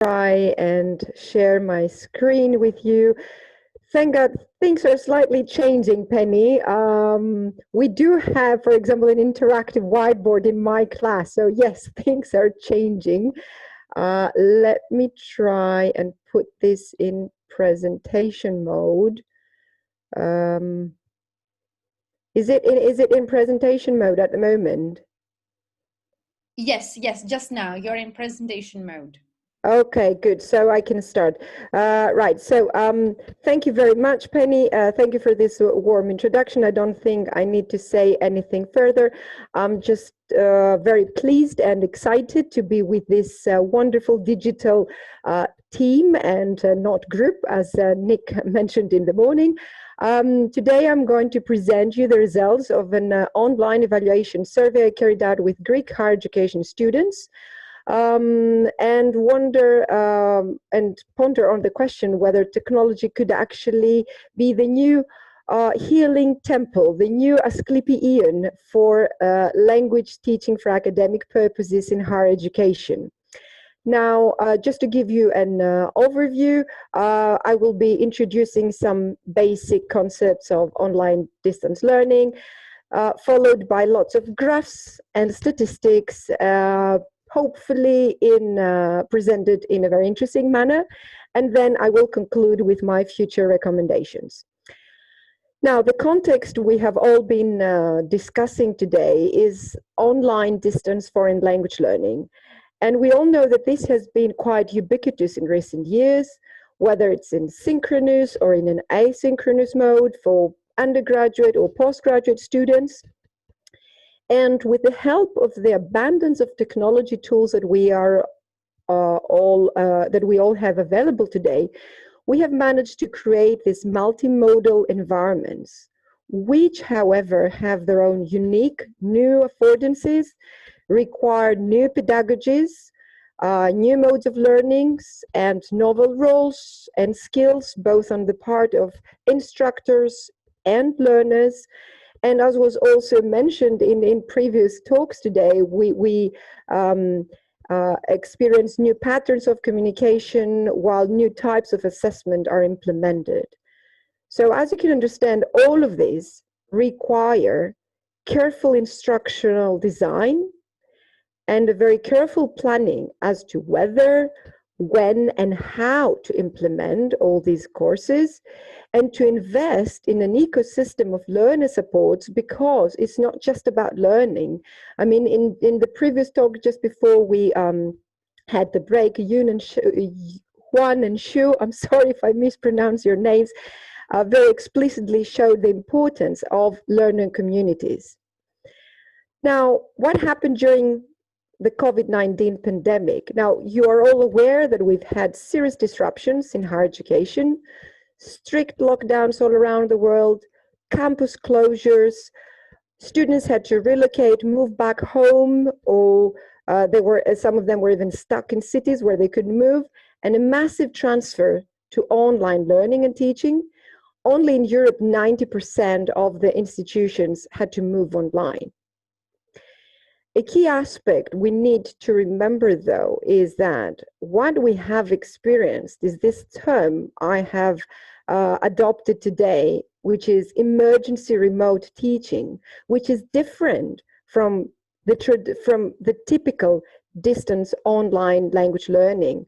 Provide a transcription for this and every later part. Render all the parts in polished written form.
try and share my screen with you. Thank God things are slightly changing, Penny. We do have, for example, an interactive whiteboard in my class. So yes, things are changing. Let me try and put this in presentation mode. Is it in presentation mode at the moment? Yes, just now you're in presentation mode. Okay, good. So I can start. Right. So thank you very much, Penny. Thank you for this warm introduction. I don't think I need to say anything further. I'm just very pleased and excited to be with this wonderful digital team and not group, as Nick mentioned in the morning. Today I'm going to present you the results of an online evaluation survey I carried out with Greek higher education students. And wonder and ponder on the question whether technology could actually be the new healing temple, the new Asclepeion for language teaching for academic purposes in higher education. Now, just to give you an overview, I will be introducing some basic concepts of online distance learning, followed by lots of graphs and statistics, hopefully presented in a very interesting manner. And then I will conclude with my future recommendations. Now, the context we have all been discussing today is online distance foreign language learning. And we all know that this has been quite ubiquitous in recent years, whether it's in synchronous or in an asynchronous mode for undergraduate or postgraduate students. And with the help of the abundance of technology tools that we all have available today, we have managed to create these multimodal environments, which, however, have their own unique new affordances, require new pedagogies, new modes of learnings, and novel roles and skills, both on the part of instructors and learners. And as was also mentioned in previous talks today, we experience new patterns of communication while new types of assessment are implemented. So as you can understand, all of these require careful instructional design and a very careful planning as to whether, when, and how to implement all these courses, and to invest in an ecosystem of learner supports, because it's not just about learning. I mean, in the previous talk, just before we had the break, Juan and Shu, I'm sorry if I mispronounce your names, very explicitly showed the importance of learning communities. Now, what happened during the COVID-19 pandemic? Now, you are all aware that we've had serious disruptions in higher education, strict lockdowns all around the world, campus closures, students had to relocate, move back home, or some of them were even stuck in cities where they couldn't move, and a massive transfer to online learning and teaching. Only in Europe, 90% of the institutions had to move online. A key aspect we need to remember, though, is that what we have experienced is this term I have adopted today, which is emergency remote teaching, which is different from the typical distance online language learning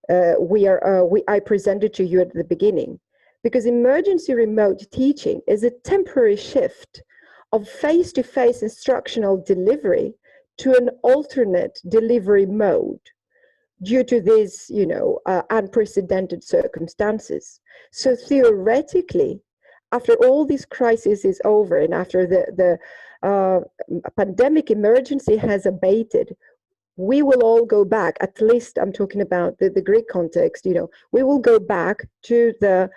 I presented to you at the beginning. Because emergency remote teaching is a temporary shift of face-to-face instructional delivery to an alternate delivery mode due to these, unprecedented circumstances. So theoretically, after all this crisis is over and after the pandemic emergency has abated, we will all go back, at least I'm talking about the Greek context, we will go back to the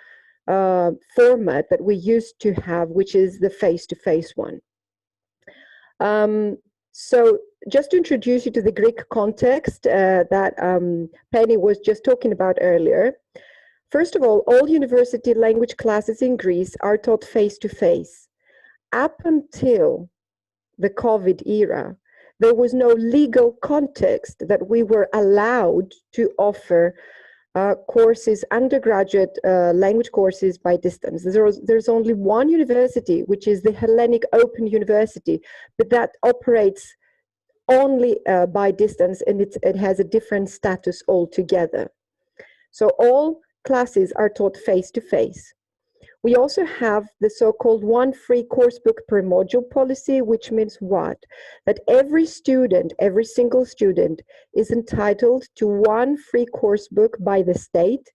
format that we used to have, which is the face-to-face one. So just to introduce you to the Greek context that Penny was just talking about earlier. First of all university language classes in Greece are taught face-to-face. Up until the COVID era, there was no legal context that we were allowed to offer courses, undergraduate language courses by distance. There's only one university, which is the Hellenic Open University, but that operates only by distance, and it has a different status altogether. So all classes are taught face-to-face. We also have the so-called one free course book per module policy, which means what? That every student, every single student is entitled to one free course book by the state.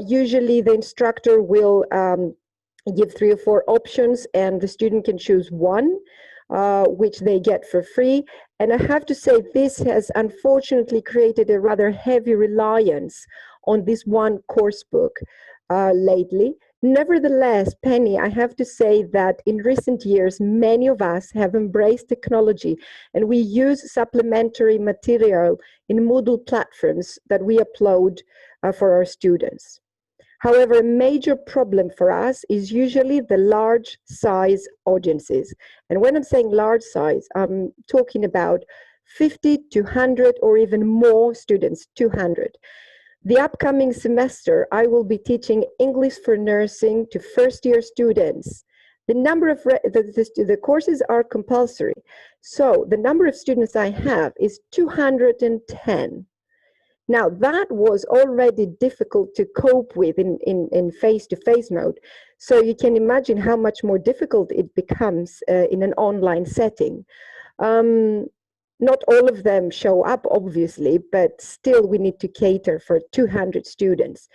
Usually the instructor will give 3 or 4 options and the student can choose one, which they get for free. And I have to say this has unfortunately created a rather heavy reliance on this one course book lately. Nevertheless, Penny, I have to say that in recent years, many of us have embraced technology and we use supplementary material in Moodle platforms that we upload for our students. However, a major problem for us is usually the large size audiences. And when I'm saying large size, I'm talking about 50 to 100 or even more students, 200. The upcoming semester, I will be teaching English for nursing to first-year students. The number of the courses are compulsory. So the number of students I have is 210. Now, that was already difficult to cope with in face-to-face mode. So you can imagine how much more difficult it becomes in an online setting. Not all of them show up, obviously, but still we need to cater for 200 students.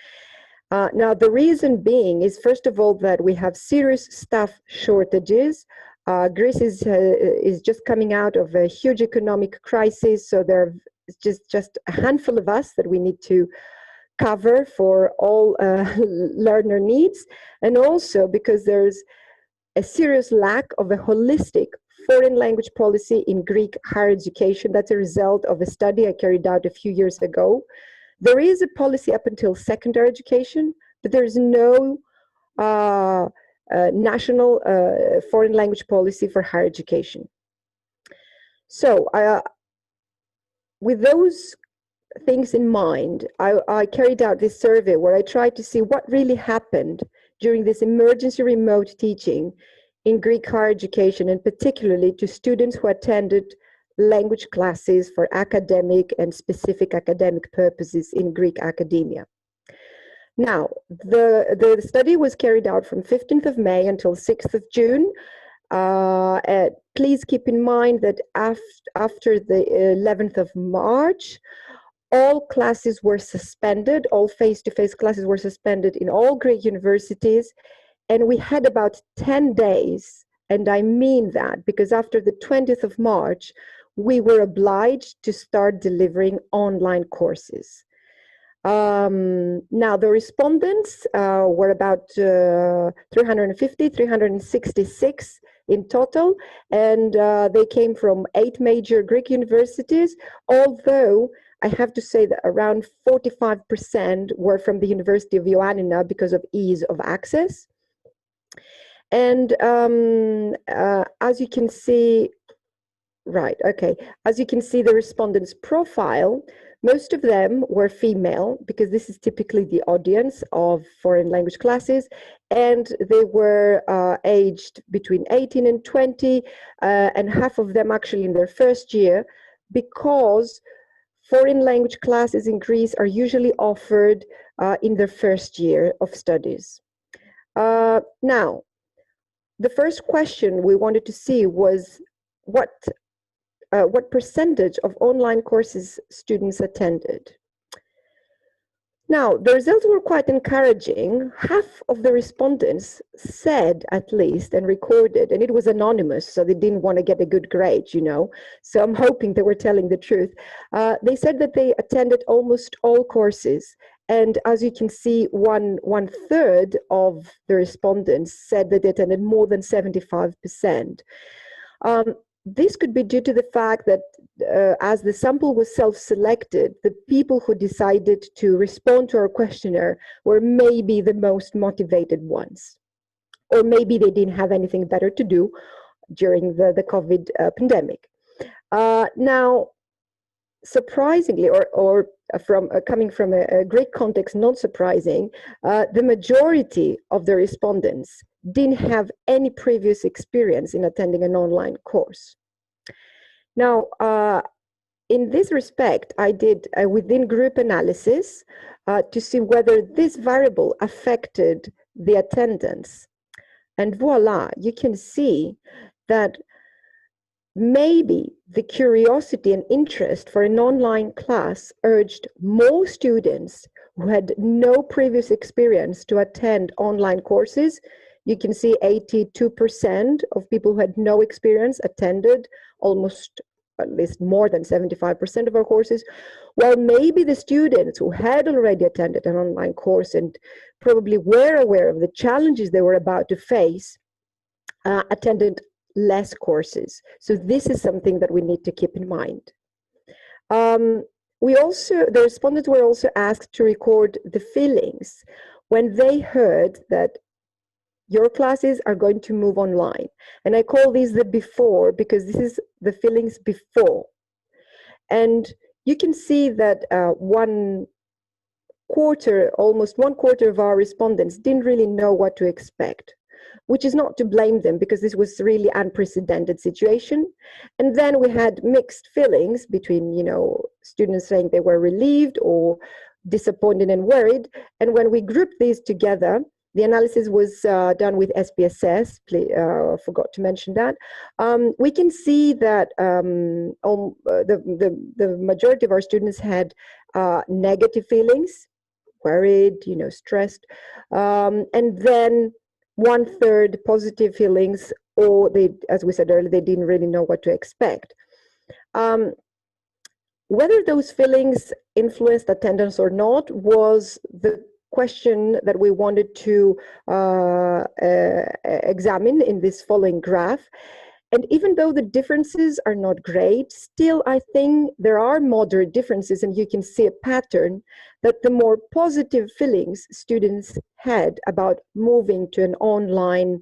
Now, the reason being is, first of all, that we have serious staff shortages. Greece is just coming out of a huge economic crisis, so there are just a handful of us that we need to cover for all learner needs, and also because there's a serious lack of a holistic foreign language policy in Greek higher education. That's a result of a study I carried out a few years ago. There is a policy up until secondary education, but there is no national foreign language policy for higher education. So with those things in mind, I carried out this survey where I tried to see what really happened during this emergency remote teaching in Greek higher education, and particularly to students who attended language classes for academic and specific academic purposes in Greek academia. Now, the study was carried out from 15th of May until 6th of June. Please keep in mind that after the 11th of March, all classes were suspended, all face-to-face classes were suspended in all Greek universities, and we had about 10 days, and I mean that, because after the 20th of March, we were obliged to start delivering online courses. Now, the respondents were about 350, 366 in total, and they came from 8 major Greek universities, although I have to say that around 45% were from the University of Ioannina because of ease of access. And as you can see, right, okay, as you can see the respondents' profile, most of them were female because this is typically the audience of foreign language classes, and they were aged between 18 and 20, and half of them actually in their first year, because foreign language classes in Greece are usually offered in their first year of studies. Now, the first question we wanted to see was what percentage of online courses students attended. Now, the results were quite encouraging. Half of the respondents said, at least, and recorded, and it was anonymous, so they didn't want to get a good grade, you know, so I'm hoping they were telling the truth. They said that they attended almost all courses, and as you can see, one third of the respondents said that they attended more than 75%. This could be due to the fact that as the sample was self-selected, the people who decided to respond to our questionnaire were maybe the most motivated ones. Or maybe they didn't have anything better to do during the COVID pandemic. Now, surprisingly, or from coming from a Greek context, not surprising, the majority of the respondents didn't have any previous experience in attending an online course. Now, in this respect, I did a within group analysis to see whether this variable affected the attendance. And voila, you can see that maybe the curiosity and interest for an online class urged more students who had no previous experience to attend online courses. You can see 82% of people who had no experience attended, almost at least more than 75% of our courses, while maybe the students who had already attended an online course and probably were aware of the challenges they were about to face attended less courses. So this is something that we need to keep in mind. The respondents were also asked to record the feelings when they heard that your classes are going to move online. And I call these the before because this is the feelings before. And you can see that almost one quarter of our respondents didn't really know what to expect, which is not to blame them because this was really unprecedented situation. And then we had mixed feelings between, students saying they were relieved or disappointed and worried. And when we grouped these together, the analysis was done with SPSS, forgot to mention that. We can see that the majority of our students had negative feelings, worried, stressed, and then 1/3 positive feelings, or they, as we said earlier, they didn't really know what to expect. Whether those feelings influenced attendance or not was the question that we wanted to examine in this following graph. And even though the differences are not great, still I think there are moderate differences, and you can see a pattern that the more positive feelings students had about moving to an online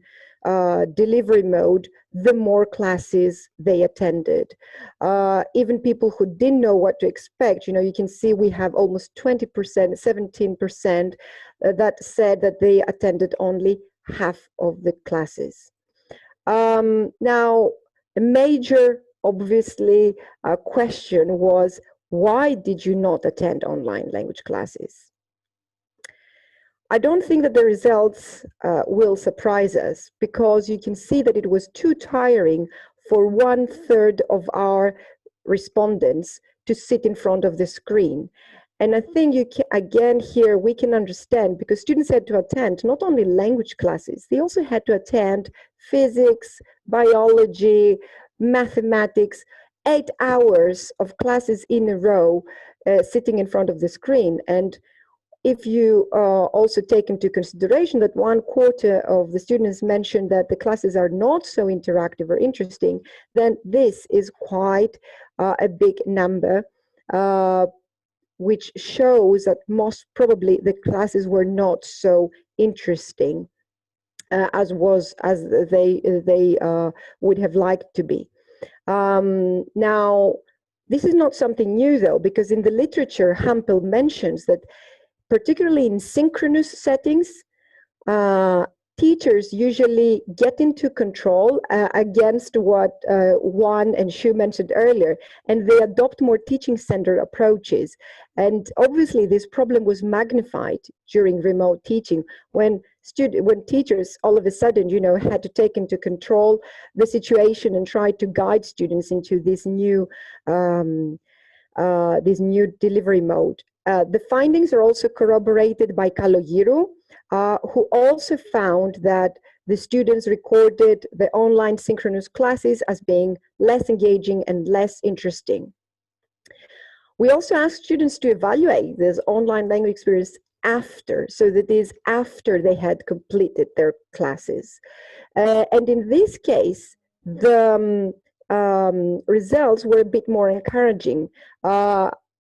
delivery mode, the more classes they attended. Even people who didn't know what to expect, you can see we have almost 20%, 17% that said that they attended only half of the classes. Now, a major, obviously, question was, why did you not attend online language classes? I don't think that the results will surprise us because you can see that it was too tiring for 1/3 of our respondents to sit in front of the screen. And I think again here we can understand because students had to attend not only language classes, they also had to attend physics, biology, mathematics, 8 hours of classes in a row sitting in front of the screen. And if you also take into consideration that 1/4 of the students mentioned that the classes are not so interactive or interesting, then this is quite a big number, which shows that most probably the classes were not so interesting as they would have liked to be. Now, this is not something new though, because in the literature, Hampel mentions that particularly in synchronous settings, teachers usually get into control against what Juan and Shu mentioned earlier, and they adopt more teaching-centered approaches. And obviously, this problem was magnified during remote teaching when teachers all of a sudden, had to take into control the situation and try to guide students into this new delivery mode. The findings are also corroborated by Kalogiru, who also found that the students recorded the online synchronous classes as being less engaging and less interesting. We also asked students to evaluate this online language experience after, so that is after they had completed their classes. And in this case, the results were a bit more encouraging.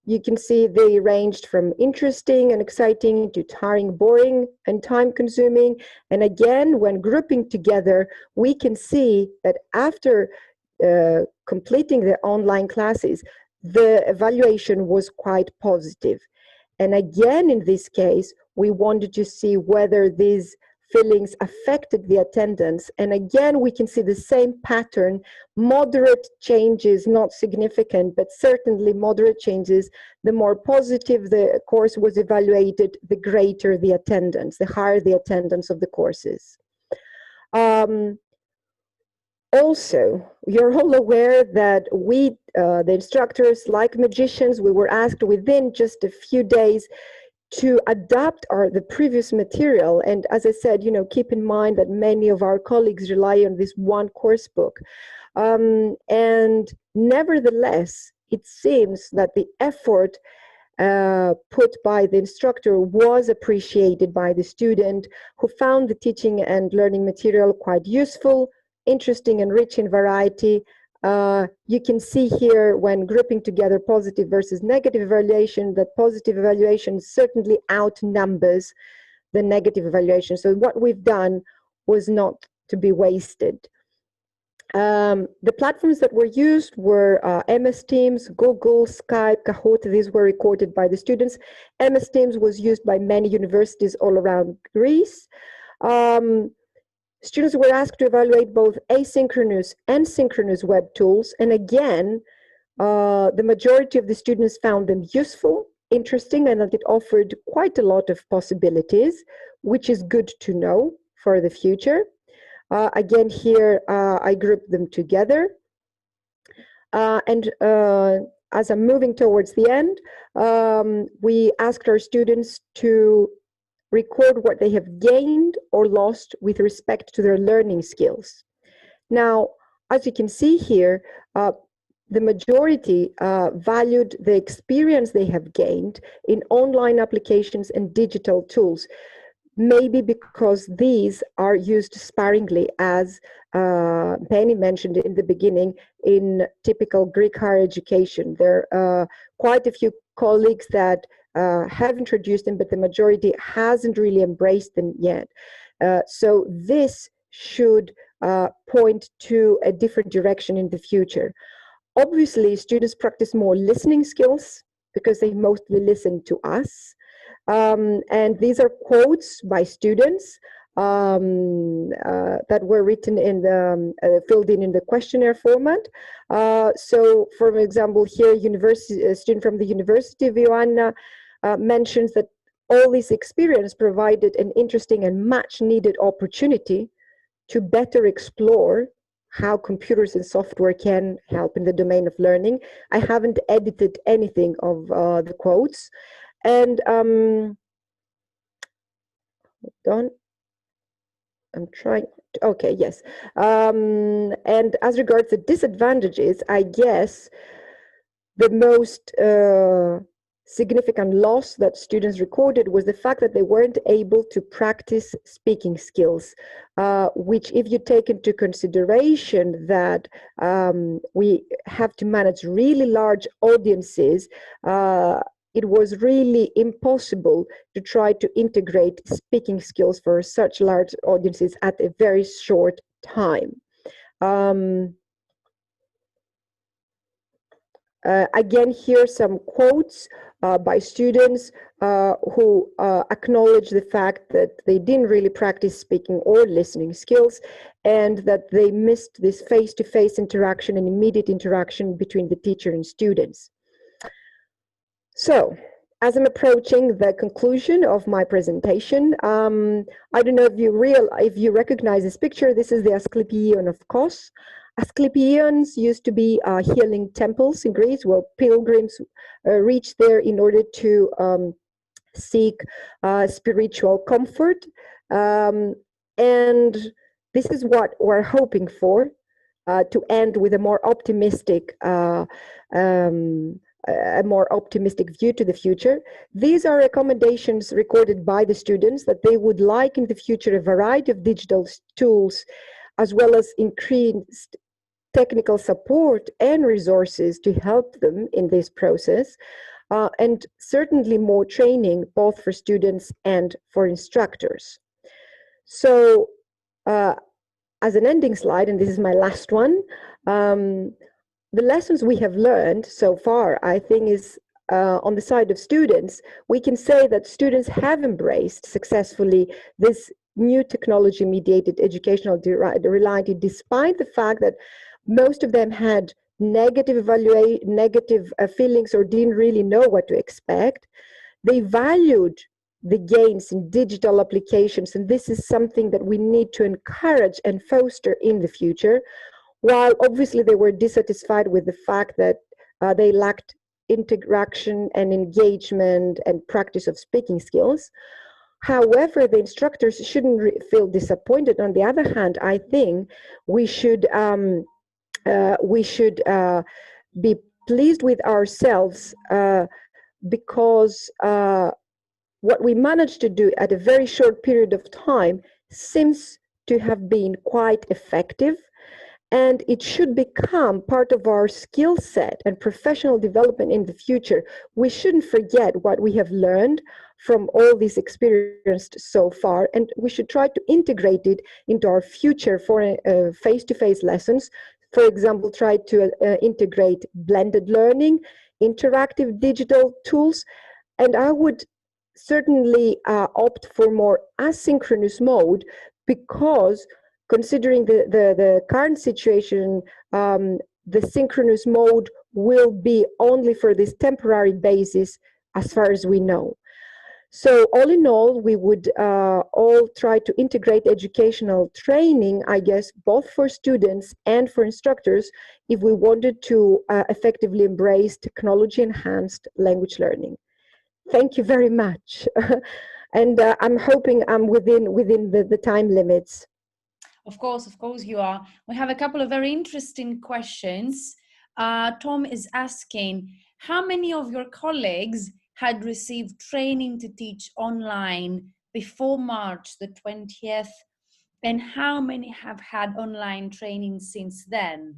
You can see they ranged from interesting and exciting to tiring, boring, and time-consuming. And again, when grouping together, we can see that after completing their online classes, the evaluation was quite positive. And again, in this case, we wanted to see whether these feelings affected the attendance. And again, we can see the same pattern, moderate changes, not significant, but certainly moderate changes. The more positive the course was evaluated, the greater the attendance, the higher the attendance of the courses. Also, you're all aware that we, the instructors, like magicians, we were asked within just a few days to adapt the previous material. And as I said, keep in mind that many of our colleagues rely on this one course book. And nevertheless, it seems that the effort put by the instructor was appreciated by the student, who found the teaching and learning material quite useful, interesting, and rich in variety. You can see here, when grouping together positive versus negative evaluation, that positive evaluation certainly outnumbers the negative evaluation. So what we've done was not to be wasted. The platforms that were used were MS Teams, Google, Skype, Kahoot. These were recorded by the students. MS Teams was used by many universities all around Greece. Students were asked to evaluate both asynchronous and synchronous web tools. And again, the majority of the students found them useful, interesting, and that it offered quite a lot of possibilities, which is good to know for the future. Again, here, I grouped them together. As I'm moving towards the end, we asked our students to record what they have gained or lost with respect to their learning skills. Now, as you can see here, the majority valued the experience they have gained in online applications and digital tools, maybe because these are used sparingly, as Penny mentioned in the beginning, in typical Greek higher education. There are quite a few colleagues that have introduced them, but the majority hasn't really embraced them yet. So this should point to a different direction in the future. Obviously, students practice more listening skills because they mostly listen to us. And these are quotes by students that were written in the, filled in the questionnaire format. So, for example, here, a student from the University of Ioannina mentions that all this experience provided an interesting and much needed opportunity to better explore how computers and software can help in the domain of learning. I haven't edited anything of the quotes. And hold on. I'm trying. Okay, yes. And as regards the disadvantages, I guess the most significant loss that students recorded was the fact that they weren't able to practice speaking skills, which, if you take into consideration that we have to manage really large audiences, it was really impossible to try to integrate speaking skills for such large audiences at a very short time. Again, here some quotes by students who acknowledge the fact that they didn't really practice speaking or listening skills, and that they missed this face-to-face interaction and immediate interaction between the teacher and students. So, as I'm approaching the conclusion of my presentation, I don't know if you recognize this picture. This is the Asclepeion of Kos. Asclepeions used to be healing temples in Greece, where pilgrims reached there in order to seek spiritual comfort. And this is what we're hoping for, to end with a more optimistic view to the future. These are recommendations recorded by the students, that they would like in the future a variety of digital tools, as well as increased technical support and resources to help them in this process, and certainly more training both for students and for instructors. So as an ending slide, and this is my last one, the lessons we have learned so far, I think, is on the side of students. We can say that students have embraced successfully this new technology mediated educational reality, despite the fact that most of them had negative feelings or didn't really know what to expect. They valued the gains in digital applications, and this is something that we need to encourage and foster in the future, while obviously they were dissatisfied with the fact that they lacked interaction and engagement and practice of speaking skills. However, the instructors shouldn't feel disappointed. On the other hand, I think we should be pleased with ourselves because what we managed to do at a very short period of time seems to have been quite effective, and it should become part of our skill set and professional development in the future. We shouldn't forget what we have learned from all this experience so far, and we should try to integrate it into our future for face-to-face lessons. For example, try to integrate blended learning, interactive digital tools, and I would certainly opt for more asynchronous mode, because considering the current situation, the synchronous mode will be only for this temporary basis as far as we know. So all in all, we would all try to integrate educational training, I guess, both for students and for instructors, if we wanted to effectively embrace technology-enhanced language learning. Thank you very much. And I'm hoping I'm within the time limits. Of course you are. We have a couple of very interesting questions. Tom is asking, how many of your colleagues had received training to teach online before March the 20th, and how many have had online training since then?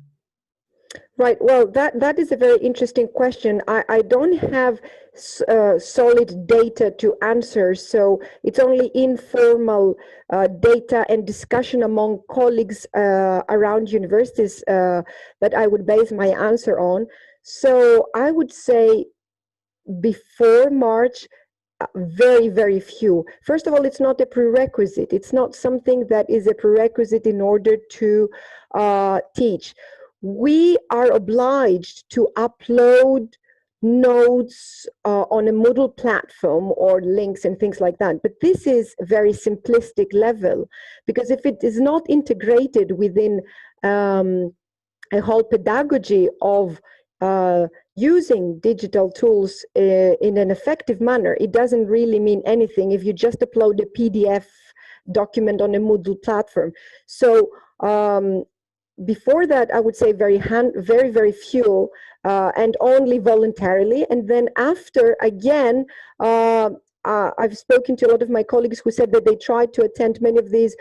Right. Well, that is a very interesting question. I don't have solid data to answer, so it's only informal data and discussion among colleagues around universities that I would base my answer on. So I would say before March, very, very few. First of all, it's not a prerequisite. It's not something that is a prerequisite in order to teach. We are obliged to upload notes on a Moodle platform or links and things like that. But this is a very simplistic level, because if it is not integrated within a whole pedagogy of using digital tools in an effective manner, it doesn't really mean anything if you just upload a PDF document on a Moodle platform. So before that, I would say very, very few, and only voluntarily. And then after, again, I've spoken to a lot of my colleagues who said that they tried to attend many of these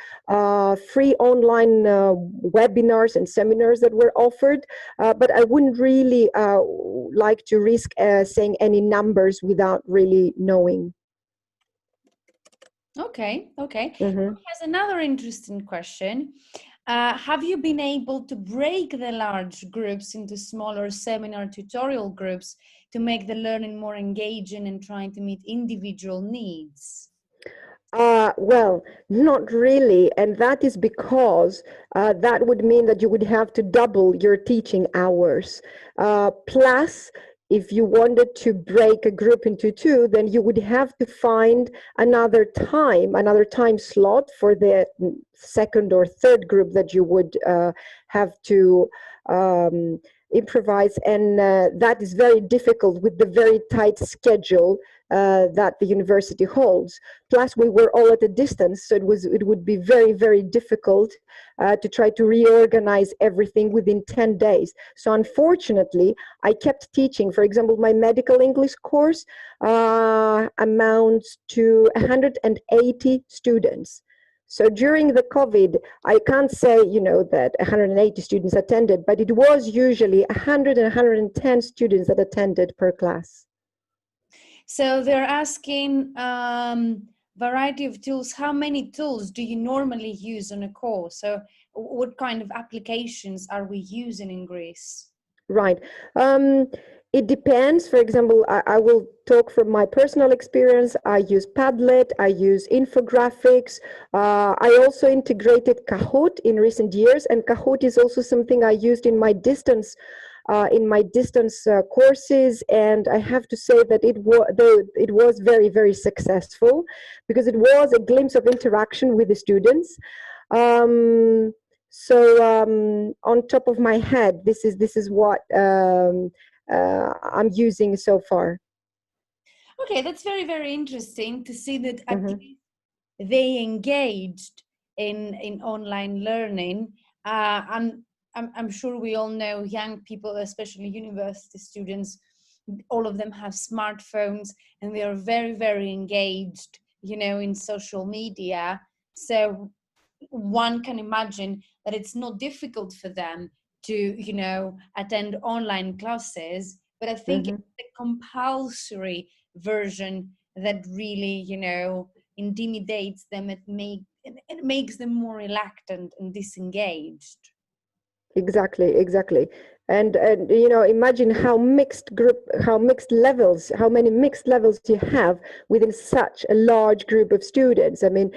free online webinars and seminars that were offered, but I wouldn't really like to risk saying any numbers without really knowing. Okay. Mm-hmm. Here's another interesting question. Have you been able to break the large groups into smaller seminar tutorial groups to make the learning more engaging and trying to meet individual needs? Well, not really, and that is because that would mean that you would have to double your teaching hours. Plus, if you wanted to break a group into two, then you would have to find another time slot for the second or third group that you would have to improvise, and that is very difficult with the very tight schedule that the university holds. Plus, we were all at a distance, so it would be very, very difficult to try to reorganize everything within 10 days. So unfortunately, I kept teaching. For example, my medical English course amounts to 180 students. So during the COVID, I can't say, that 180 students attended, but it was usually 100 and 110 students that attended per class. So they're asking variety of tools. How many tools do you normally use on a course? So what kind of applications are we using in Greece? Right. It depends. For example, I will talk from my personal experience. I use Padlet, I use infographics. I also integrated Kahoot in recent years, and Kahoot is also something I used in my distance courses. And I have to say that it was very, very successful because it was a glimpse of interaction with the students. On top of my head, this is what I'm using so far. Okay, that's very, very interesting to see that at Mhm. least they engaged in online learning. And I'm sure we all know young people, especially university students, all of them have smartphones and they are very, very engaged, in social media. So one can imagine that it's not difficult for them to, attend online classes. But I think Mhm. it's the compulsory version that really, intimidates them. It makes them more reluctant and disengaged. Exactly. And imagine how many mixed levels you have within such a large group of students. I mean,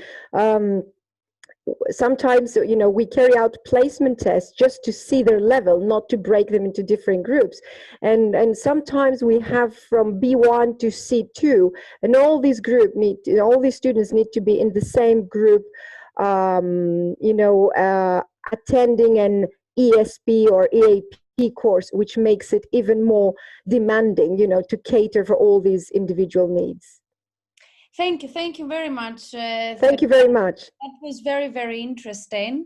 sometimes we carry out placement tests just to see their level, not to break them into different groups, and sometimes we have from B1 to C2, and all these students need to be in the same group, attending an ESP or EAP course, which makes it even more demanding, to cater for all these individual needs. Thank you very much. Thank you very much. That was very, very interesting.